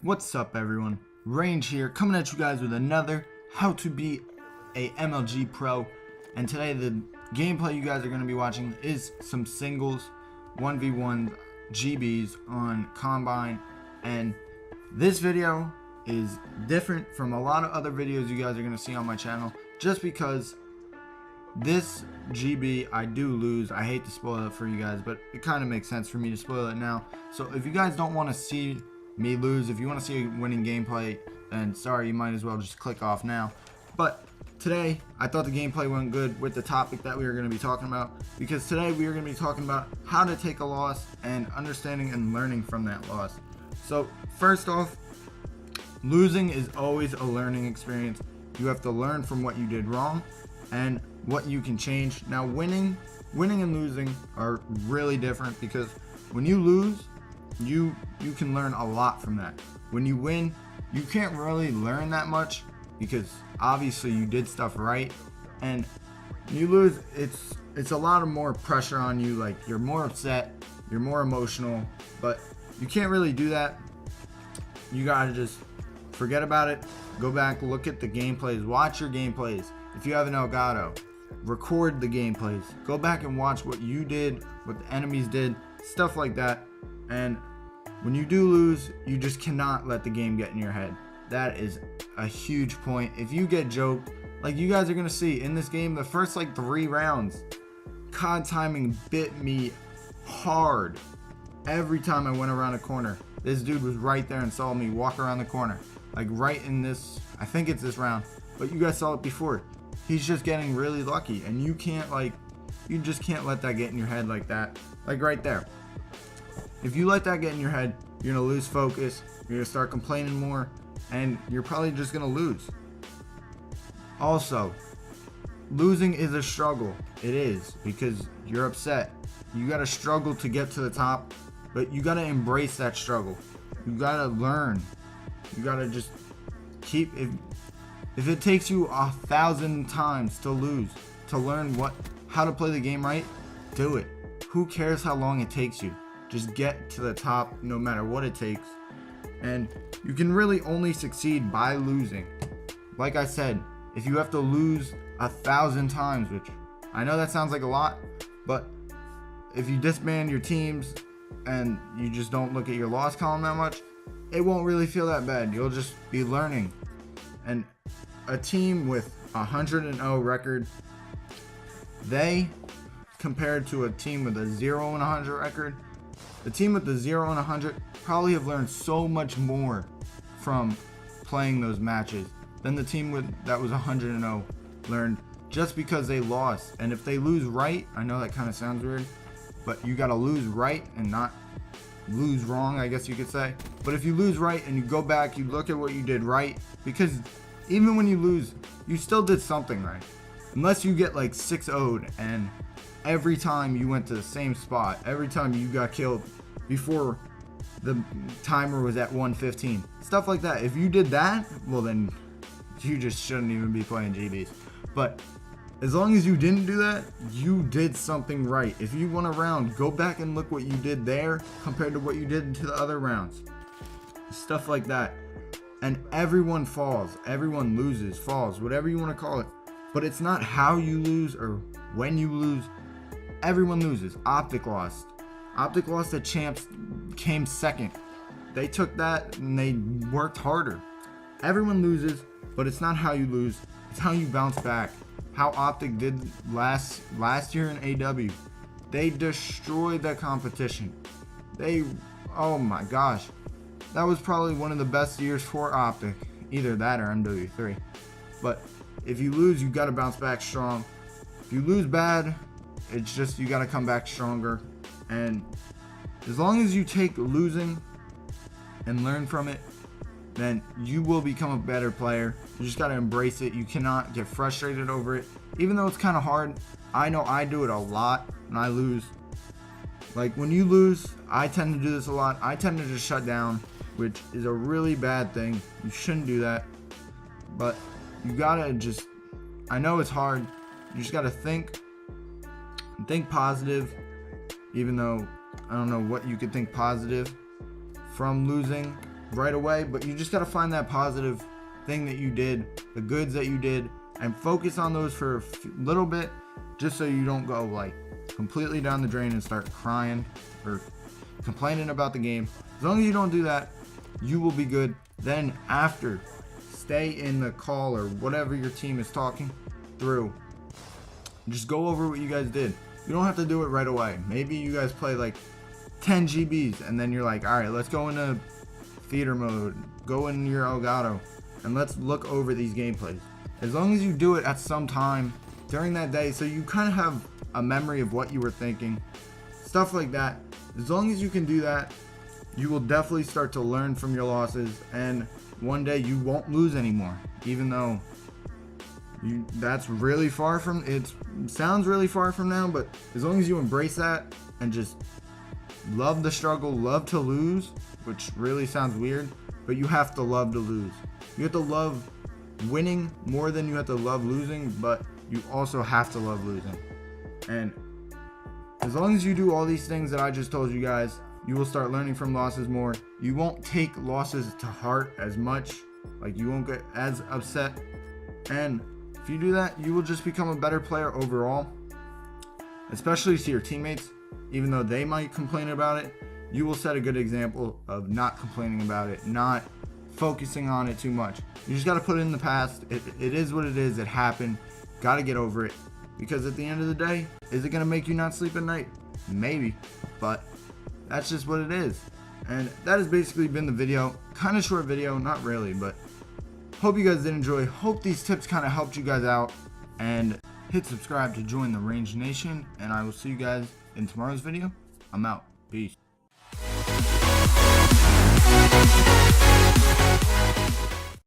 What's up everyone, Range here, coming at you guys with another how to be a MLG pro. And today the gameplay you guys are going to be watching is some singles 1v1 GBs on Combine. And this video is different from a lot of other videos you guys are going to see on my channel, just because this GB I do lose. I hate to spoil it for you guys, but it kind of makes sense for me to spoil it now. So if you guys don't want to see me lose, if you want to see a winning gameplay, then sorry, you might as well just click off now. But today I thought the gameplay went good with the topic that we were going to be talking about, because today we are going to be talking about how to take a loss and understanding and learning from that loss. So first off, losing is always a learning experience. You have to learn from what you did wrong and what you can change. Now winning and losing are really different, because when you lose, you can learn a lot from that. When you win, you can't really learn that much, because obviously you did stuff right. And when you lose, it's a lot of more pressure on you. Like, you're more upset, you're more emotional, but you can't really do that. You gotta just forget about it, go back, look at the gameplays, watch your gameplays. If you have an Elgato, record the gameplays, go back and watch what you did, what the enemies did, stuff like that. And when you do lose, you just cannot let the game get in your head. That is a huge point. If you get joked, like you guys are gonna see in this game, the first like 3 rounds, COD timing bit me hard. Every time I went around a corner, this dude was right there and saw me walk around the corner, like right in this, I think it's this round, but you guys saw it before. He's just getting really lucky, and you just can't let that get in your head like that, like right there. If you let that get in your head, you're gonna lose focus, you're gonna start complaining more, and you're probably just gonna lose. Also, losing is a struggle. It is, because you're upset. You gotta struggle to get to the top, but you gotta embrace that struggle. You gotta learn. You gotta just keep, if it takes you 1,000 times to lose, to learn how to play the game right, do it. Who cares how long it takes you? Just get to the top no matter what it takes. And you can really only succeed by losing. Like I said, if you have to lose 1,000 times, which I know that sounds like a lot, but if you disband your teams and you just don't look at your loss column that much, it won't really feel that bad. You'll just be learning. And a team with a 100-0 record, they, compared to a team with a 0-100 record, the team with the 0-100 probably have learned so much more from playing those matches than the team that was 100-0 learned, just because they lost. And if they lose right, I know that kind of sounds weird, but you gotta lose right and not lose wrong, I guess you could say. But if you lose right and you go back, you look at what you did right, because even when you lose, you still did something right. Unless you get like 6-0'd and every time you went to the same spot, every time you got killed before the timer was at 115, stuff like that. If you did that, well then you just shouldn't even be playing GBs. But as long as you didn't do that, you did something right. If you won a round, go back and look what you did there compared to what you did to the other rounds. Stuff like that. And everyone falls, everyone loses, falls, whatever you want to call it. But it's not how you lose or when you lose. Everyone loses. Optic lost. Optic lost. The champs came second. They took that and they worked harder. Everyone loses, but it's not how you lose. It's how you bounce back. How Optic did last year in AW. They destroyed that competition. Oh my gosh. That was probably one of the best years for Optic. Either that or MW3. But if you lose, you got to bounce back strong. If you lose bad, it's just you got to come back stronger. And as long as you take losing and learn from it, then you will become a better player. You just got to embrace it. You cannot get frustrated over it. Even though it's kind of hard, I know I do it a lot when I lose. Like when you lose, I tend to do this a lot. I tend to just shut down, which is a really bad thing. You shouldn't do that. But you gotta just, I know it's hard. You just gotta think positive, even though I don't know what you could think positive from losing. right away, but you just got to find that positive thing that you did, the goods that you did, and focus on those for a little bit, just so you don't go like completely down the drain and start crying or complaining about the game. As long as you don't do that, you will be good. Then after, stay in the call or whatever your team is talking through. Just go over what you guys did. You don't have to do it right away. Maybe you guys play like 10 GBs and then you're like, all right, let's go into theater mode, go in your Elgato, and let's look over these gameplays. As long as you do it at some time during that day, so you kind of have a memory of what you were thinking, stuff like that. As long as you can do that, you will definitely start to learn from your losses, and one day you won't lose anymore, even though that's really far from it. Sounds really far from now, but as long as you embrace that and just love the struggle, love to lose, which really sounds weird, but you have to love to lose. You have to love winning more than you have to love losing, but you also have to love losing. And as long as you do all these things that I just told you guys, you will start learning from losses more. You won't take losses to heart as much, like you won't get as upset. And if you do that, you will just become a better player overall, especially to your teammates. Even though they might complain about it, you will set a good example of not complaining about it, not focusing on it too much. You just got to put it in the past. It is what it is. It happened. Got to get over it. Because at the end of the day, is it going to make you not sleep at night? Maybe. But that's just what it is. And that has basically been the video. Kind of short video. Not really, but hope you guys did enjoy. Hope these tips kind of helped you guys out. And hit subscribe to join the Range Nation. And I will see you guys in tomorrow's video. I'm out. Peace.